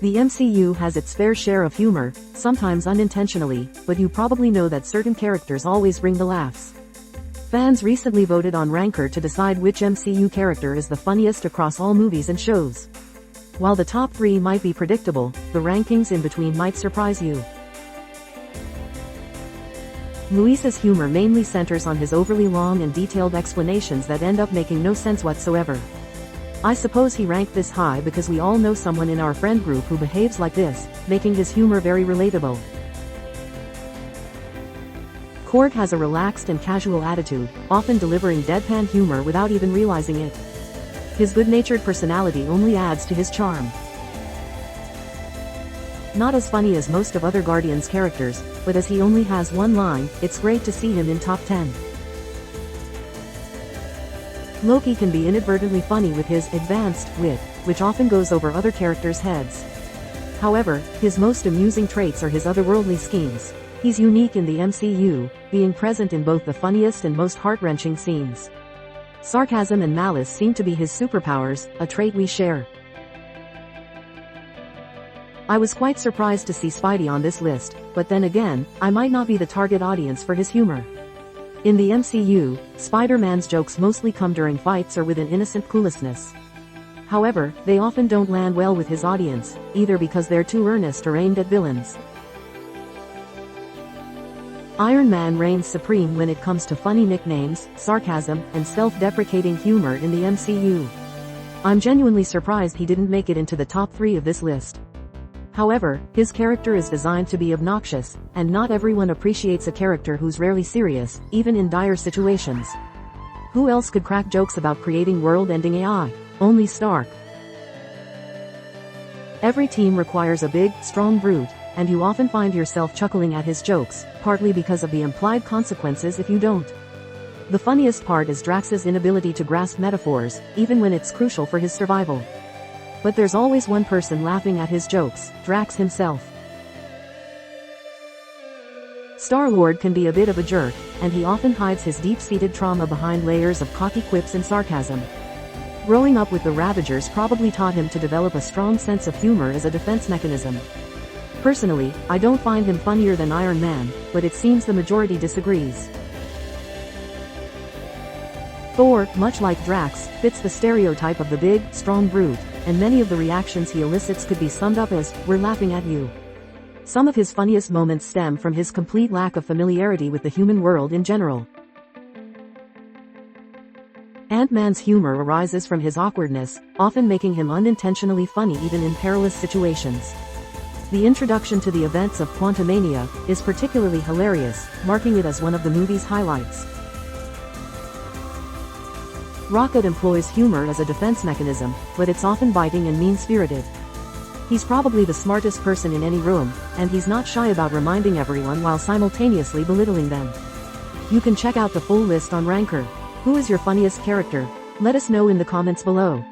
The MCU has its fair share of humor, sometimes unintentionally, but you probably know that certain characters always bring the laughs. Fans recently voted on Ranker to decide which MCU character is the funniest across all movies and shows. While the top 3 might be predictable, the rankings in between might surprise you. Luis's humor mainly centers on his overly long and detailed explanations that end up making no sense whatsoever. I suppose he ranked this high because we all know someone in our friend group who behaves like this, making his humor very relatable. Korg has a relaxed and casual attitude, often delivering deadpan humor without even realizing it. His good-natured personality only adds to his charm. Not as funny as most of other Guardians characters, but as he only has one line, it's great to see him in top 10. Loki can be inadvertently funny with his advanced wit, which often goes over other characters' heads. However, his most amusing traits are his otherworldly schemes. He's unique in the MCU, being present in both the funniest and most heart-wrenching scenes. Sarcasm and malice seem to be his superpowers, a trait we share. I was quite surprised to see Spidey on this list, but then again, I might not be the target audience for his humor. In the MCU, Spider-Man's jokes mostly come during fights or with an innocent cluelessness. However, they often don't land well with his audience, either because they're too earnest or aimed at villains. Iron Man reigns supreme when it comes to funny nicknames, sarcasm, and self-deprecating humor in the MCU. I'm genuinely surprised he didn't make it into the top 3 of this list. However, his character is designed to be obnoxious, and not everyone appreciates a character who's rarely serious, even in dire situations. Who else could crack jokes about creating world-ending AI? Only Stark. Every team requires a big, strong brute, and you often find yourself chuckling at his jokes, partly because of the implied consequences if you don't. The funniest part is Drax's inability to grasp metaphors, even when it's crucial for his survival. But there's always one person laughing at his jokes, Drax himself. Star-Lord can be a bit of a jerk, and he often hides his deep-seated trauma behind layers of cocky quips and sarcasm. Growing up with the Ravagers probably taught him to develop a strong sense of humor as a defense mechanism. Personally, I don't find him funnier than Iron Man, but it seems the majority disagrees. Thor, much like Drax, fits the stereotype of the big, strong brute, and many of the reactions he elicits could be summed up as, "We're laughing at you." Some of his funniest moments stem from his complete lack of familiarity with the human world in general. Ant-Man's humor arises from his awkwardness, often making him unintentionally funny even in perilous situations. The introduction to the events of Quantumania is particularly hilarious, marking it as one of the movie's highlights. Rocket employs humor as a defense mechanism, but it's often biting and mean-spirited. He's probably the smartest person in any room, and he's not shy about reminding everyone while simultaneously belittling them. You can check out the full list on Ranker. Who is your funniest character? Let us know in the comments below.